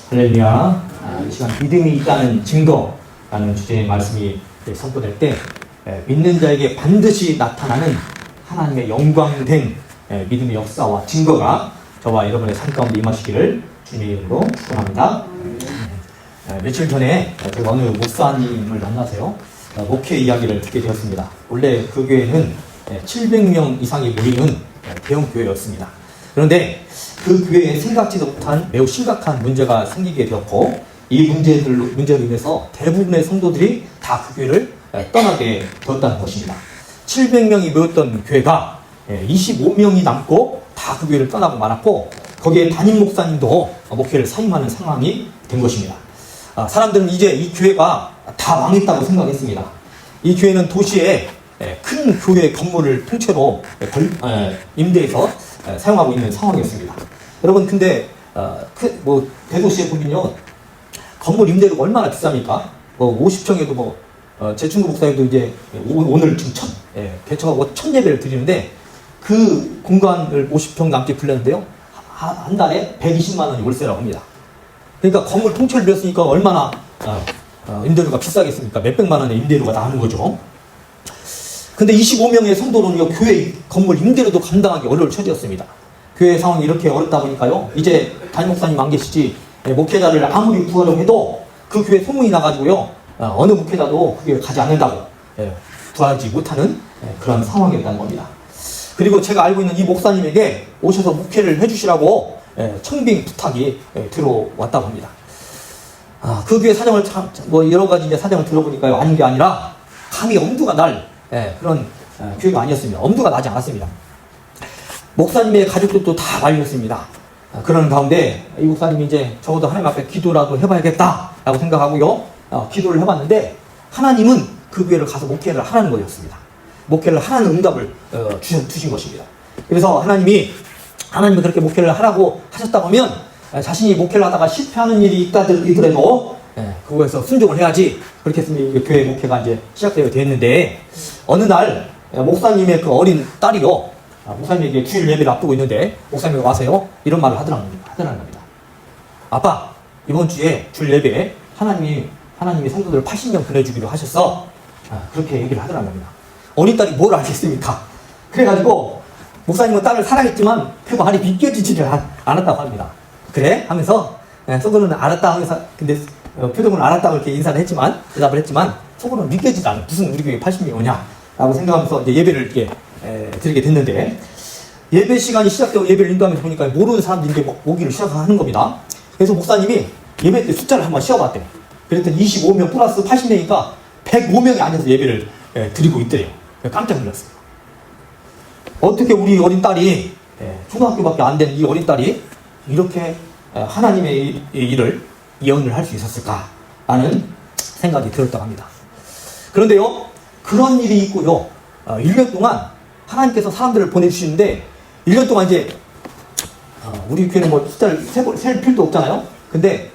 할렐루야. 이 시간 믿음이 있다는 증거라는 주제의 말씀이 선포될 때 믿는 자에게 반드시 나타나는 하나님의 영광된 믿음의 역사와 증거가 저와 여러분의 삶 가운데 임하시기를 주님의 이름으로 축원합니다. 며칠 전에 제가 어느 목사님을 만나서요 목회 이야기를 듣게 되었습니다. 원래 그 교회는 700명 이상이 모이는 대형 교회였습니다. 그런데 그 교회에 생각지도 못한 매우 심각한 문제가 생기게 되었고, 이 문제로 인해서 대부분의 성도들이 다 그 교회를 떠나게 되었다는 것입니다. 700명이 모였던 교회가 25명이 남고 다 그 교회를 떠나고 말았고, 거기에 담임 목사님도 목회를 사임하는 상황이 된 것입니다. 사람들은 이제 이 교회가 다 망했다고 생각했습니다. 이 교회는 도시에 큰 교회 건물을 통째로 임대해서 사용하고 있는 상황이었습니다. 여러분, 근데 대도시에 보면요, 건물 임대료가 얼마나 비쌉니까? 50평에도 제 친구 목사님도 이제 오늘 지금 개척하고 첫 예배를 드리는데, 그 공간을 50평 남짓 빌렸는데요, 한 달에 120만 원이 월세라고 합니다. 그러니까 건물 통째로 빌렸으니까 얼마나 임대료가 비싸겠습니까? 몇백만 원의 임대료가 나오는 거죠. 근데 25명의 성도는 교회 건물 임대료도 감당하기 어려울 처지였습니다. 교회 상황이 이렇게 어렵다 보니까요, 이제 담임 목사님 안 계시지 목회자를 아무리 구하려고 해도 그 교회 소문이 나가지고요, 어느 목회자도 그 교회 가지 않는다고 구하지 못하는 그런 상황이었다는 겁니다. 그리고 제가 알고 있는 이 목사님에게 오셔서 목회를 해주시라고 청빙 부탁이 들어왔다고 합니다. 그 교회 사정을 여러 가지 이제 사정을 들어보니까요, 아닌 게 아니라 감히 엄두가 날 그런 교회가 아니었습니다. 엄두가 나지 않았습니다. 목사님의 가족들도 다 말렸습니다. 그런 가운데 이 목사님이 이제 적어도 하나님 앞에 기도라도 해봐야겠다라고 생각하고요, 기도를 해봤는데 하나님은 그 교회를 가서 목회를 하라는 거였습니다. 목회를 하라는 응답을 주신 것입니다. 그래서 하나님이 그렇게 목회를 하라고 하셨다고 하면 자신이 목회를 하다가 실패하는 일이 있더라도 그거에서 순종을 해야지. 그렇게 했으면 교회 목회가 이제 시작되어 됐는데, 어느 날 목사님의 그 어린 딸이요, 목사님에게 주일 예배를 앞두고 있는데 목사님이 와서요 이런 말을 하더라는 겁니다. 아빠, 이번 주에 주일 예배에 하나님이 성도들 80명 보내주기로 하셨어. 그렇게 얘기를 하더라는 겁니다. 어린 딸이 뭘 알겠습니까? 그래가지고 목사님은 딸을 사랑했지만 그 말이 믿겨지지를 않았다고 합니다. 그래? 하면서 속으로는 알았다 하면서, 근데 표정은 알았다고 이렇게 대답을 했지만 속으로는 믿겨지지 않아. 무슨 우리 교회 80명이 오냐 라고 생각하면서 이제 예배를 이렇게 드리게 됐는데, 예배 시간이 시작되고 예배를 인도하면서 보니까 모르는 사람들이 이제 오기를 시작하는 겁니다. 그래서 목사님이 예배 때 숫자를 한번 씌워봤대요. 그랬더니 25명 플러스 80명이니까 105명이 앉아서 예배를 드리고 있더래요. 깜짝 놀랐어요. 어떻게 우리 어린 딸이, 초등학교밖에 안 된 이 어린 딸이 이렇게 하나님의 일을 예언을 할 수 있었을까 라는 생각이 들었다고 합니다. 그런데요, 그런 일이 있고요, 1년 동안 하나님께서 사람들을 보내주시는데, 1년 동안 이제 우리 교회는 숫자를 셀 필요도 없잖아요. 근데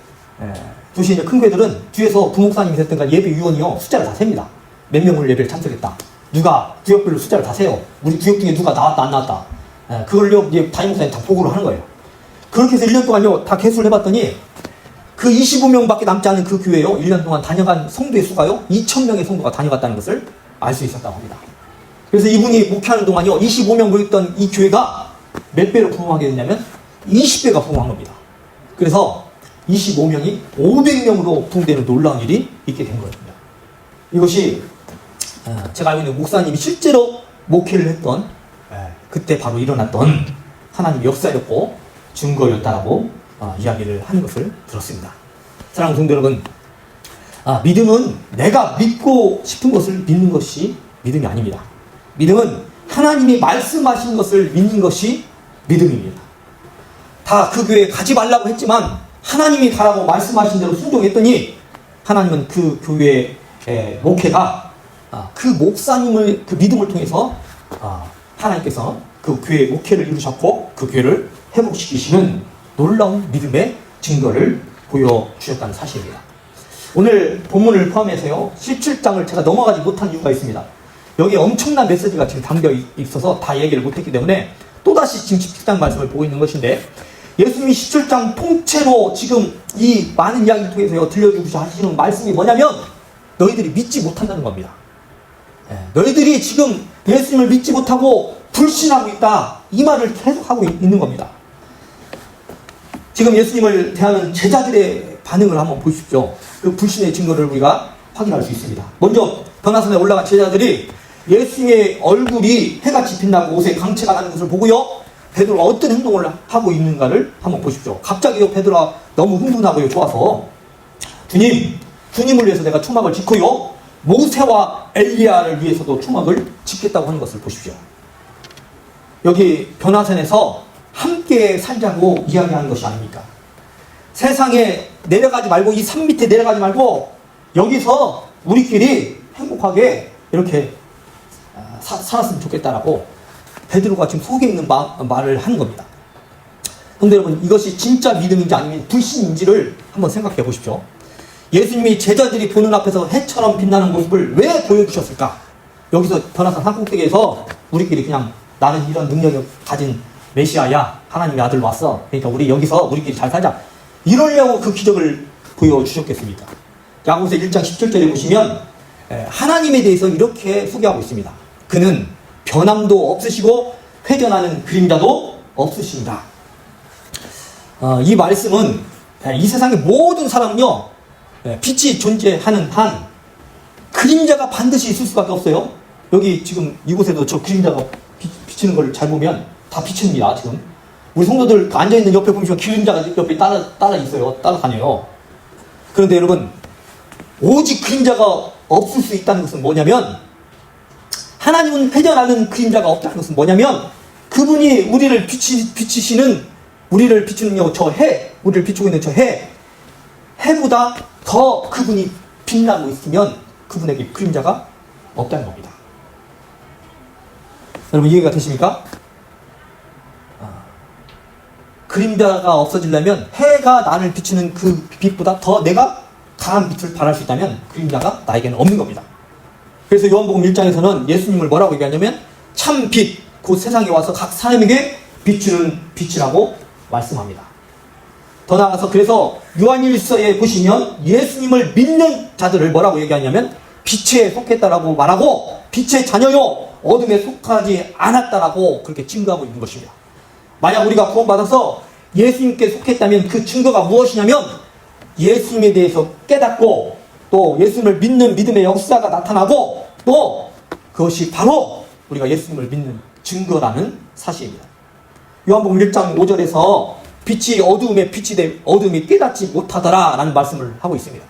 도시 이제 큰 교회들은 뒤에서 부목사님이 됐든가 예배위원이요 숫자를 다 셉니다. 몇 명을 예배를 참석했다, 누가 구역별로 숫자를 다 세요. 우리 구역 중에 누가 나왔다 안 나왔다, 그걸요 이제 담임 목사님이 다 보고를 하는 거예요. 그렇게 해서 1년 동안요 다 개수를 해봤더니 그 25명밖에 남지 않은 그 교회요, 1년 동안 다녀간 성도의 수가요 2,000명의 성도가 다녀갔다는 것을 알 수 있었다고 합니다. 그래서 이분이 목회하는 동안요 25명 모였던 이 교회가 몇 배로 부흥하게 됐냐면 20배가 부흥한 겁니다. 그래서 25명이 500명으로 부흥되는 놀라운 일이 있게 된 거거든요. 이것이 제가 알고 있는 목사님이 실제로 목회를 했던 그때 바로 일어났던 하나님의 역사였고 증거였다라고 이야기를 하는 것을 들었습니다. 사랑하는 성도 여러분, 믿음은 내가 믿고 싶은 것을 믿는 것이 믿음이 아닙니다. 믿음은 하나님이 말씀하신 것을 믿는 것이 믿음입니다. 다 그 교회에 가지 말라고 했지만 하나님이 가라고 말씀하신 대로 순종했더니 하나님은 그 교회의 목회가 그 목사님의 그 믿음을 통해서 하나님께서 그 교회의 목회를 이루셨고 그 교회를 회복시키시는 놀라운 믿음의 증거를 보여주셨다는 사실입니다. 오늘 본문을 포함해서요 17장을 제가 넘어가지 못한 이유가 있습니다. 여기에 엄청난 메시지가 지금 담겨 있어서 다 얘기를 못했기 때문에 또다시 지금 17장 말씀을 보고 있는 것인데, 예수님이 17장 통째로 지금 이 많은 이야기를 통해서 들려주고 하시는 말씀이 뭐냐면 너희들이 믿지 못한다는 겁니다. 너희들이 지금 예수님을 믿지 못하고 불신하고 있다. 이 말을 계속하고 있는 겁니다. 지금 예수님을 대하는 제자들의 반응을 한번 보십시오. 그 불신의 증거를 우리가 확인할 수 있습니다. 먼저 변화산에 올라간 제자들이 예수님의 얼굴이 해같이 빛나고 옷에 강체가 나는 것을 보고요. 베드로가 어떤 행동을 하고 있는가를 한번 보십시오. 갑자기요, 베드로가 너무 흥분하고요, 좋아서 주님을 위해서 내가 초막을 짓고요, 모세와 엘리야를 위해서도 초막을 짓겠다고 하는 것을 보십시오. 여기 변화산에서 함께 살자고 이야기하는 것이 아닙니까? 세상에 내려가지 말고, 이 산 밑에 내려가지 말고 여기서 우리끼리 행복하게 이렇게 살았으면 좋겠다라고 베드로가 지금 속에 있는 말을 하는 겁니다. 그런데 여러분, 이것이 진짜 믿음인지 아니면 불신인지를 한번 생각해 보십시오. 예수님이 제자들이 보는 앞에서 해처럼 빛나는 모습을 왜 보여주셨을까? 여기서 변화산 산꼭대기에서 우리끼리 그냥 나는 이런 능력을 가진 메시아야, 하나님의 아들로 왔어, 그러니까 우리 여기서 우리끼리 잘 살자, 이러려고 그 기적을 보여주셨겠습니까? 야고보서 1장 17절에 보시면 하나님에 대해서 이렇게 소개하고 있습니다. 그는 변함도 없으시고 회전하는 그림자도 없으십니다. 이 말씀은 이 세상의 모든 사람은요, 빛이 존재하는 한 그림자가 반드시 있을 수밖에 없어요. 여기 지금 이곳에도 저 그림자가 비치는 걸 잘 보면 다 비칩니다. 지금 우리 성도들 앉아있는 옆에 보시면 그림자가 옆에 따라 있어요. 따라다녀요. 그런데 여러분, 오직 그림자가 없을 수 있다는 것은 뭐냐면, 하나님은 회전하는 그림자가 없다는 것은 뭐냐면, 그분이 우리를 비치시는, 우리를 비추는 저 해, 우리를 비추고 있는 저 해보다 더 그분이 빛나고 있으면 그분에게 그림자가 없다는 겁니다. 여러분, 이해가 되십니까? 그림자가 없어지려면, 해가 나를 비추는 그 빛보다 더 내가 강한 빛을 발할 수 있다면 그림자가 나에게는 없는 겁니다. 그래서 요한복음 1장에서는 예수님을 뭐라고 얘기하냐면 참 빛, 곧 세상에 와서 각 사람에게 비추는 빛이라고 말씀합니다. 더 나아가서 그래서 요한일서에 보시면 예수님을 믿는 자들을 뭐라고 얘기하냐면 빛에 속했다라고 말하고, 빛의 자녀요 어둠에 속하지 않았다라고 그렇게 증거하고 있는 것입니다. 만약 우리가 구원받아서 예수님께 속했다면 그 증거가 무엇이냐면, 예수님에 대해서 깨닫고 또 예수님을 믿는 믿음의 역사가 나타나고, 또 그것이 바로 우리가 예수님을 믿는 증거라는 사실입니다. 요한복음 1장 5절에서 빛이 어두움에 빛이 돼 어두움이 깨닫지 못하더라 라는 말씀을 하고 있습니다.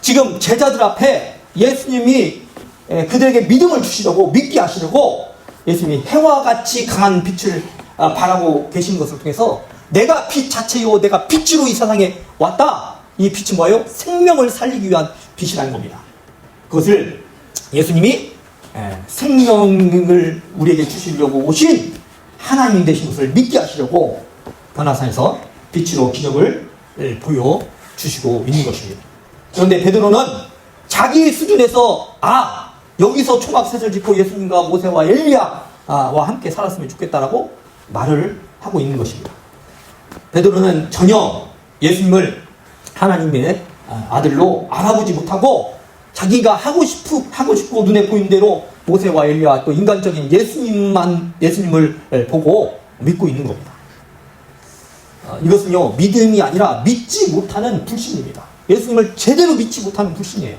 지금 제자들 앞에 예수님이 그들에게 믿음을 주시려고, 믿게 하시려고 예수님이 해와 같이 강한 빛을 바라고 계신 것을 통해서 내가 빛 자체요, 내가 빛으로 이 세상에 왔다. 이 빛은 뭐예요? 생명을 살리기 위한 빛이라는 겁니다. 그것을 예수님이 생명을 우리에게 주시려고 오신 하나님 되신 것을 믿게 하시려고 변화산에서 빛으로 기적을 보여주시고 있는 것입니다. 그런데 베드로는 자기 수준에서 여기서 초막셋을 짓고 예수님과 모세와 엘리야와 함께 살았으면 좋겠다라고 말을 하고 있는 것입니다. 베드로는 전혀 예수님을 하나님의 아들로 알아보지 못하고 자기가 하고 싶고 눈에 보이는 대로 모세와 엘리야 또 인간적인 예수님을 보고 믿고 있는 겁니다. 이것은요, 믿음이 아니라 믿지 못하는 불신입니다. 예수님을 제대로 믿지 못하는 불신이에요.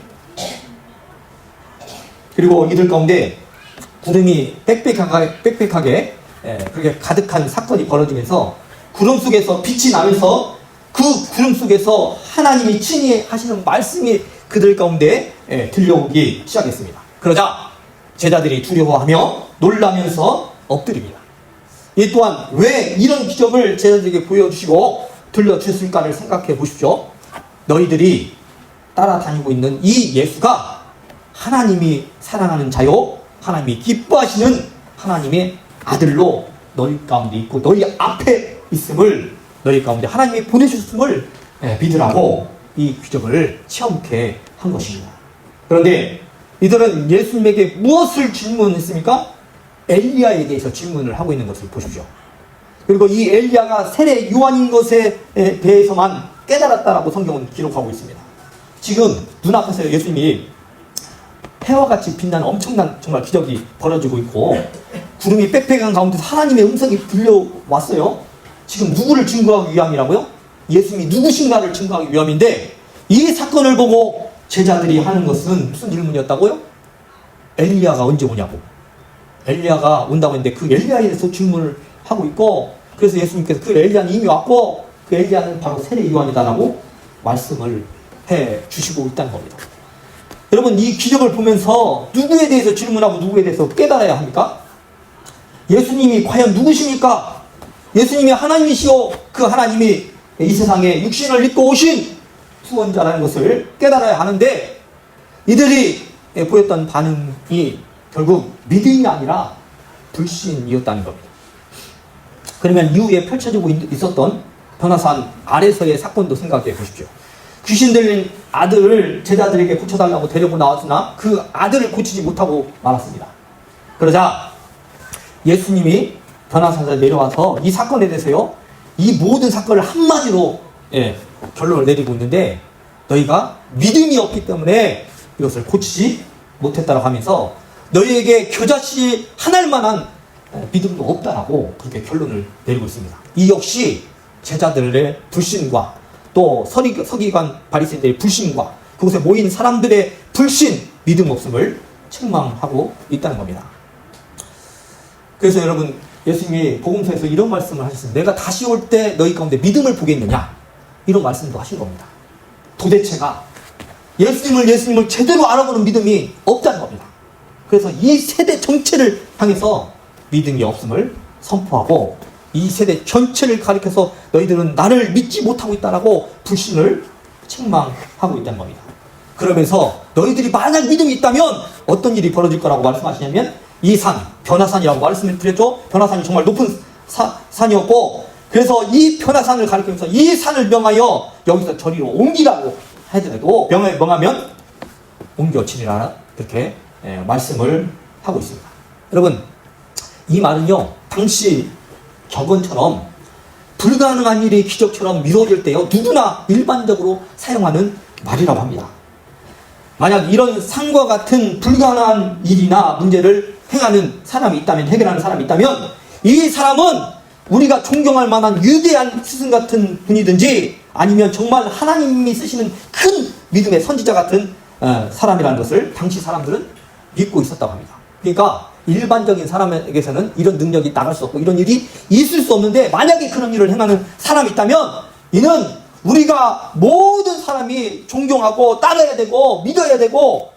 그리고 이들 가운데 구름이 빽빽하게 그렇게 가득한 사건이 벌어지면서 구름 속에서 빛이 나면서 그 구름 속에서 하나님이 친히 하시는 말씀이 그들 가운데 들려오기 시작했습니다. 그러자 제자들이 두려워하며 놀라면서 엎드립니다. 이 또한 왜 이런 기적을 제자들에게 보여주시고 들려주셨을까를 생각해 보십시오. 너희들이 따라다니고 있는 이 예수가 하나님이 사랑하는 자요, 하나님이 기뻐하시는 하나님의 아들로 너희 가운데 있고 너희 앞에 있음을, 너희 가운데 하나님이 보내주셨음을 믿으라고 이 기적을 체험케 한 것입니다. 그런데 이들은 예수님에게 무엇을 질문했습니까? 엘리야에 대해서 질문을 하고 있는 것을 보십시오. 그리고 이 엘리야가 세례 요한인 것에 대해서만 깨달았다라고 성경은 기록하고 있습니다. 지금 눈앞에서 예수님이 해와 같이 빛나는 엄청난 정말 기적이 벌어지고 있고 구름이 빽빽한 가운데서 하나님의 음성이 들려왔어요. 지금 누구를 증거하기 위함이라고요? 예수님이 누구신가를 증거하기 위함인데 이 사건을 보고 제자들이 하는 것은 무슨 질문이었다고요? 엘리야가 언제 오냐고. 엘리야가 온다고 했는데 그 엘리야에 대해서 질문을 하고 있고 그래서 예수님께서 그 엘리야는 이미 왔고 그 엘리야는 바로 세례 요한이다라고 말씀을 해 주시고 있다는 겁니다. 여러분 이 기적을 보면서 누구에 대해서 질문하고 누구에 대해서 깨달아야 합니까? 예수님이 과연 누구십니까? 예수님이 하나님이시오. 그 하나님이 이 세상에 육신을 입고 오신 구원자라는 것을 깨달아야 하는데 이들이 보였던 반응이 결국 믿음이 아니라 불신이었다는 겁니다. 그러면 이후에 펼쳐지고 있었던 변화산 아래서의 사건도 생각해 보십시오. 귀신 들린 아들을 제자들에게 고쳐달라고 데리고 나왔으나 그 아들을 고치지 못하고 말았습니다. 그러자 예수님이 변화산에 내려와서 이 사건에 대해서요, 이 모든 사건을 한마디로 결론을 내리고 있는데 너희가 믿음이 없기 때문에 이것을 고치지 못했다고 하면서 너희에게 겨자씨 하나일 만한 믿음도 없다라고 그렇게 결론을 내리고 있습니다. 이 역시 제자들의 불신과 또 서기관 바리새인들의 불신과 그곳에 모인 사람들의 불신, 믿음 없음을 책망하고 있다는 겁니다. 그래서 여러분 예수님이 복음서에서 이런 말씀을 하셨습니다. 내가 다시 올 때 너희 가운데 믿음을 보겠느냐 이런 말씀도 하신 겁니다. 도대체가 예수님을 제대로 알아보는 믿음이 없다는 겁니다. 그래서 이 세대 전체를 향해서 믿음이 없음을 선포하고 이 세대 전체를 가리켜서 너희들은 나를 믿지 못하고 있다라고 불신을 책망하고 있다는 겁니다. 그러면서 너희들이 만약 믿음이 있다면 어떤 일이 벌어질 거라고 말씀하시냐면 이 산, 변화산이라고 말씀을 드렸죠. 변화산이 정말 높은 산이었고 그래서 이 변화산을 가리키면서 이 산을 명하여 여기서 저리로 옮기라고 하더라도 명하면 옮겨치리라 그렇게 말씀을 하고 있습니다. 여러분 이 말은요 당시 격언처럼 불가능한 일이 기적처럼 미뤄질 때요 누구나 일반적으로 사용하는 말이라고 합니다. 만약 이런 산과 같은 불가능한 일이나 문제를 행하는 사람이 있다면, 해결하는 사람이 있다면 이 사람은 우리가 존경할 만한 위대한 스승 같은 분이든지 아니면 정말 하나님이 쓰시는 큰 믿음의 선지자 같은 사람이라는 것을 당시 사람들은 믿고 있었다고 합니다. 그러니까 일반적인 사람에게서는 이런 능력이 나갈 수 없고 이런 일이 있을 수 없는데 만약에 그런 일을 행하는 사람이 있다면 이는 우리가 모든 사람이 존경하고 따라야 되고 믿어야 되고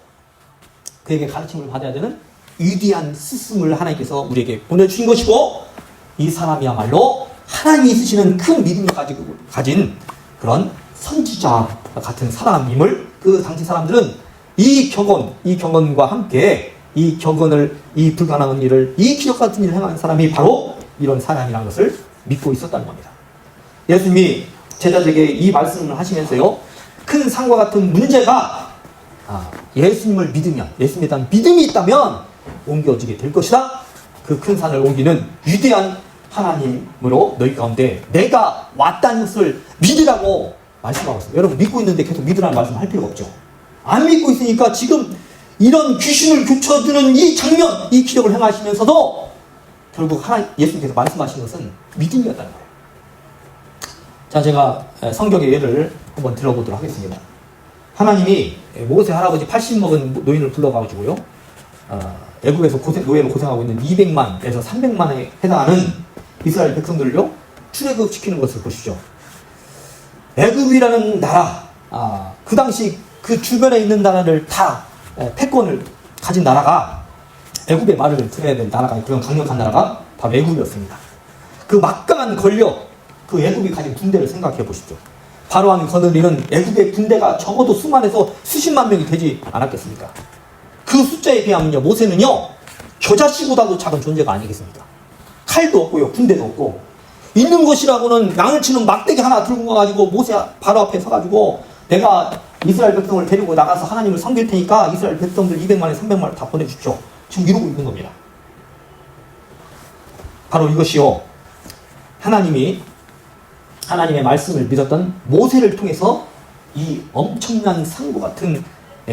그에게 가르침을 받아야 되는 위대한 스승을 하나님께서 우리에게 보내주신 것이고 이 사람이야말로 하나님이 쓰시는 큰 믿음을 가진 그런 선지자 같은 사람임을 그 당시 사람들은 이 격언과 함께 이 격언을, 이 불가능한 일을, 이 기적 같은 일을 행하는 사람이 바로 이런 사람이라는 것을 믿고 있었다는 겁니다. 예수님이 제자들에게 이 말씀을 하시면서요, 큰 산과 같은 문제가 예수님을 믿으면, 예수님에 대한 믿음이 있다면 옮겨지게 될 것이다. 그 큰 산을 옮기는 위대한 하나님으로 너희 가운데 내가 왔다는 것을 믿으라고 말씀하고 있습니다. 여러분 믿고 있는데 계속 믿으라는 말씀 할 필요가 없죠. 안 믿고 있으니까 지금 이런 귀신을 교쳐주는 이 장면, 이 기적을 행하시면서도 결국 예수님께서 말씀하신 것은 믿음이었다는 거예요. 자, 제가 성경의 예를 한번 들어보도록 하겠습니다. 하나님이 모세 할아버지 80 먹은 노인을 불러가지고요, 애국에서 노예로 고생하고 있는 200만에서 300만에 해당하는 이스라엘 백성들을요 출애굽시키는 것을 보시죠. 애굽이라는 나라, 그 당시 그 주변에 있는 나라를 다 패권을 가진 나라가, 애굽의 말을 들어야 될 나라가, 그런 강력한 나라가 바로 애굽이었습니다. 그 막강한 권력, 그 애굽이 가진 군대를 생각해 보십시오. 바로왕이 거느리는 애굽의 군대가 적어도 수만에서 수십만 명이 되지 않았겠습니까? 그 숫자에 비하면요, 모세는요 겨자씨보다도 작은 존재가 아니겠습니까? 칼도 없고요, 군대도 없고, 있는 것이라고는 양을 치는 막대기 하나 들고 가가지고 모세 바로 앞에 서가지고 내가 이스라엘 백성을 데리고 나가서 하나님을 섬길 테니까 이스라엘 백성들 200만에 300만을 다 보내주십시오. 지금 이러고 있는 겁니다. 바로 이것이요, 하나님의 말씀을 믿었던 모세를 통해서 이 엄청난 상고 같은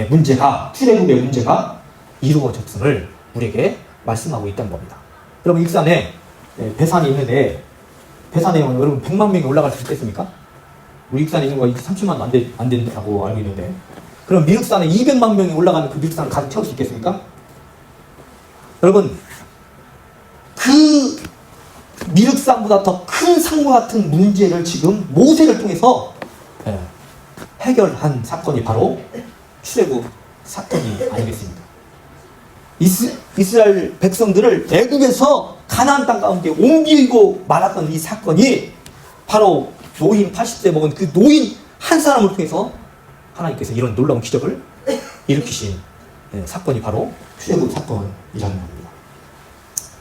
문제가, 출애굽의 문제가 이루어졌음을 우리에게 말씀하고 있다는 겁니다. 여러분, 익산에 배산이 있는데, 배산에 여러분 100만 명이 올라갈 수 있겠습니까? 우리 익산에 있는 거 30만 안 된다고 알고 있는데, 그럼 미륵산에 200만 명이 올라가는 그 미륵산을 가득 채울 수 있겠습니까? 여러분, 그 미륵산보다 더 큰 산과 같은 문제를 지금 모세를 통해서 해결한 사건이 바로 출애굽 사건이 아니겠습니까? 이스라엘 백성들을 애굽에서 가나안 땅 가운데 옮기고 말았던 이 사건이 바로 노인 80세 먹은 그 노인 한 사람을 통해서 하나님께서 이런 놀라운 기적을 일으키신 사건이 바로 출애굽 사건이라는 겁니다.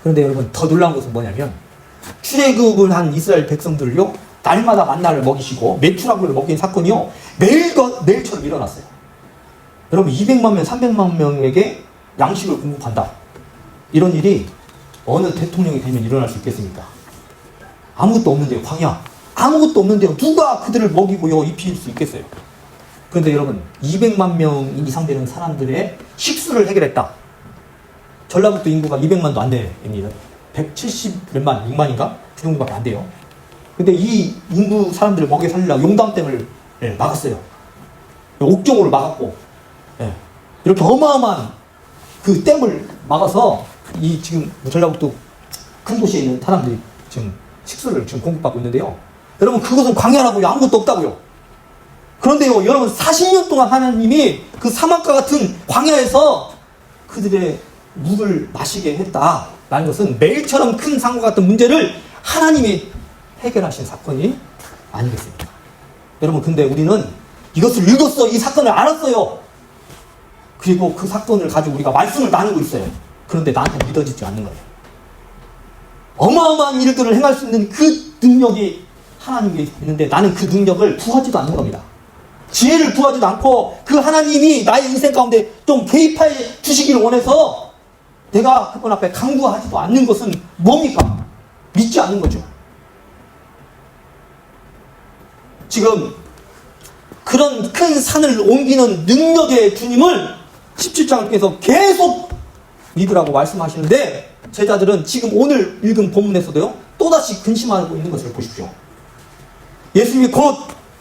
그런데 여러분, 더 놀라운 것은 뭐냐면, 출애굽을 한 이스라엘 백성들을요, 날마다 만나를 먹이시고 메추라기를 먹인 사건이요, 매일처럼 일어났어요. 여러분, 200만 명, 300만 명에게 양식을 공급한다, 이런 일이 어느 대통령이 되면 일어날 수 있겠습니까? 아무것도 없는데요, 광야. 아무것도 없는데요, 누가 그들을 먹이고요 입힐 수 있겠어요? 그런데 여러분, 200만 명 이상 되는 사람들의 식수를 해결했다. 전라북도 인구가 200만도 안 됩니다. 170몇만, 6만인가? 그 정도밖에 안 돼요. 근데 이 인구 사람들을 먹여 살리려고 용담댐을 막았어요. 옥정으로 막았고, 이렇게 어마어마한 그 댐을 막아서 이 지금 전라북도 큰 도시에 있는 사람들이 지금 식수를 지금 공급받고 있는데요. 여러분, 그것은 광야라고요. 아무것도 없다고요. 그런데요, 여러분, 40년 동안 하나님이 그 사막과 같은 광야에서 그들의 물을 마시게 했다라는 것은 매일처럼 큰 상과 같은 문제를 하나님이 해결하신 사건이 아니겠습니까? 여러분, 근데 우리는 이것을 읽었어, 이 사건을 알았어요. 그리고 그 사건을 가지고 우리가 말씀을 나누고 있어요. 그런데 나한테 믿어지지 않는 거예요. 어마어마한 일들을 행할 수 있는 그 능력이 하나님께 있는데 나는 그 능력을 구하지도 않는 겁니다. 지혜를 구하지도 않고 그 하나님이 나의 인생 가운데 좀 개입해 주시기를 원해서 내가 그분 앞에 간구하지도 않는 것은 뭡니까? 믿지 않는 거죠. 지금 그런 큰 산을 옮기는 능력의 주님을 17장을 통해서 계속 믿으라고 말씀하시는데, 제자들은 지금 오늘 읽은 본문에서도요, 또다시 근심하고 있는 것을 보십시오. 예수님이 곧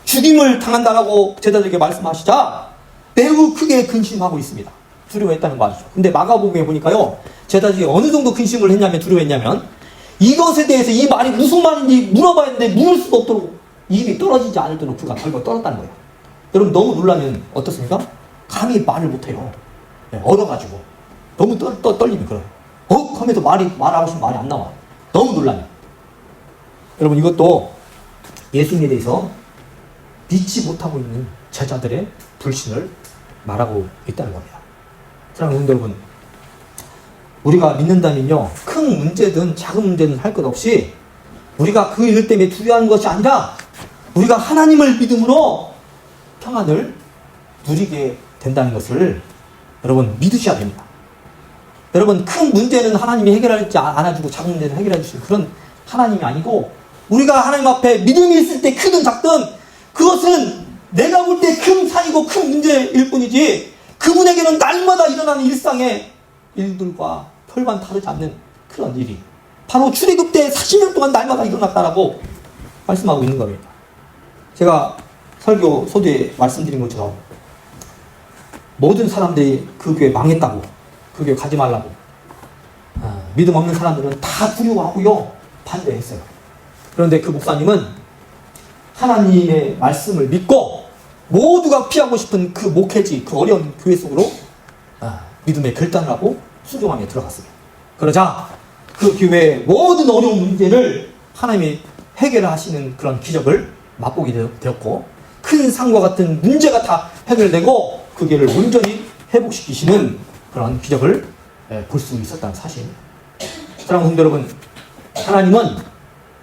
죽임을 당한다라고 제자들에게 말씀하시자 매우 크게 근심하고 있습니다. 두려워했다는 거 아시죠? 근데 마가복음에 보니까요, 제자들이 어느 정도 근심을 했냐면, 두려워했냐면, 이것에 대해서 이 말이 무슨 말인지 물어봐야 했는데 물을 수도 없도록 입이 떨어지지 않을 정도로 그가 덜덜 떨었다는 거예요. 여러분, 너무 놀라면 어떻습니까? 감히 말을 못해요. 얼어가지고 너무 떨리면 그래요. 하면서 말하고 싶으면 말이 안 나와. 너무 놀라면. 여러분, 이것도 예수님에 대해서 믿지 못하고 있는 제자들의 불신을 말하고 있다는 겁니다. 사랑하는 여러분, 우리가 믿는다면요, 큰 문제든 작은 문제든 할 것 없이 우리가 그 일 때문에 두려워하는 것이 아니라 우리가 하나님을 믿음으로 평안을 누리게 된다는 것을 여러분 믿으셔야 됩니다. 여러분, 큰 문제는 하나님이 해결할지 안아주고 작은 문제는 해결해 주시는 그런 하나님이 아니고, 우리가 하나님 앞에 믿음이 있을 때 크든 작든 그것은 내가 볼 때 큰 산이고 큰 문제일 뿐이지, 그분에게는 날마다 일어나는 일상의 일들과 별반 다르지 않는 그런 일이 바로 출애굽 때 40년 동안 날마다 일어났다라고 말씀하고 있는 겁니다. 제가 설교 소개에 말씀드린 것처럼 모든 사람들이 그 교회 망했다고, 그 교회 가지 말라고, 믿음 없는 사람들은 다 두려워하고요, 반대했어요. 그런데 그 목사님은 하나님의 말씀을 믿고 모두가 피하고 싶은 그 목회지, 그 어려운 교회 속으로 믿음의 결단을 하고 순종하며 들어갔어요. 그러자 그 교회의 모든 어려운 문제를 하나님이 해결하시는 그런 기적을 맛보게 되었고, 큰 산과 같은 문제가 다 해결되고 그 교회를 온전히 회복시키시는 그런 기적을 볼 수 있었다는 사실. 사랑하는 성도 여러분, 하나님은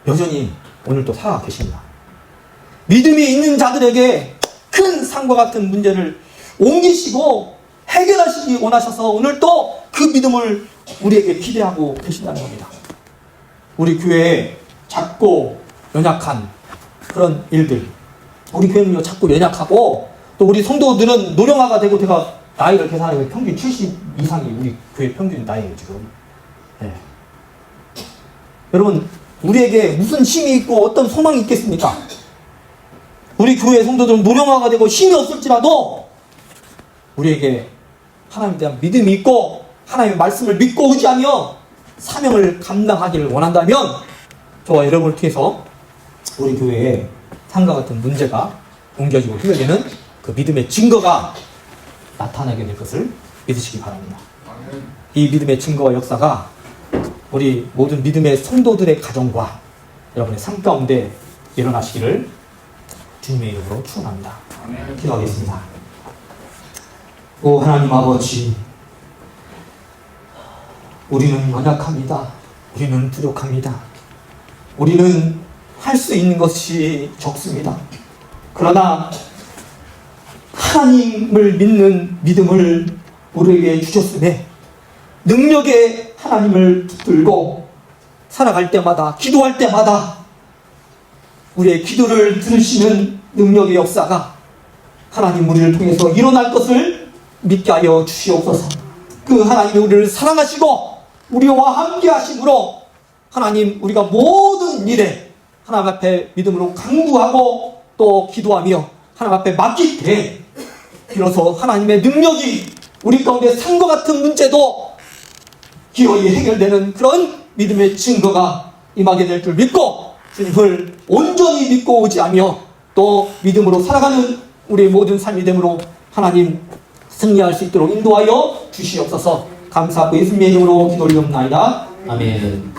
여전히 오늘도 살아 계십니다. 믿음이 있는 자들에게 큰 산과 같은 문제를 옮기시고 해결하시기 원하셔서 오늘 또 그 믿음을 우리에게 기대하고 계신다는 겁니다. 우리 교회에 작고 연약한 그런 일들, 우리 교회는요 작고 연약하고 또 우리 성도들은 노령화가 되고 제가 나이를 계산하면 평균 70 이상이 우리 교회 평균 나이예요 지금. 네. 여러분 우리에게 무슨 힘이 있고 어떤 소망이 있겠습니까? 우리 교회 성도들은 노령화가 되고 힘이 없을지라도 우리에게 하나님에 대한 믿음이 있고 하나님의 말씀을 믿고 의지하며 사명을 감당하기를 원한다면 저와 여러분을 통해서 우리 교회에 상과 같은 문제가 옮겨지고 해결되는 그 믿음의 증거가 나타나게 될 것을 믿으시기 바랍니다. 이 믿음의 증거와 역사가 우리 모든 믿음의 성도들의 가정과 여러분의 삶 가운데 일어나시기를 주님의 이름으로 축원합니다. 기도하겠습니다. 오 하나님 아버지, 우리는 연약합니다. 우리는 부족합니다. 우리는 할 수 있는 것이 적습니다. 그러나 하나님을 믿는 믿음을 우리에게 주셨으니 능력의 하나님을 붙들고 살아갈 때마다 기도할 때마다 우리의 기도를 들으시는 능력의 역사가 하나님 우리를 통해서 일어날 것을 믿게 하여 주시옵소서. 그 하나님이 우리를 사랑하시고 우리와 함께 하심으로 하나님 우리가 모든 일에 하나님 앞에 믿음으로 강구하고 또 기도하며 하나님 앞에 맡길 때 비로소 하나님의 능력이 우리 가운데 산과 같은 문제도 기어이 해결되는 그런 믿음의 증거가 임하게 될 줄 믿고 주님을 온전히 믿고 의지하며 또 믿음으로 살아가는 우리의 모든 삶이 되므로 하나님 승리할 수 있도록 인도하여 주시옵소서. 감사하고 예수님의 이름으로 기도드리옵나이다. 아멘.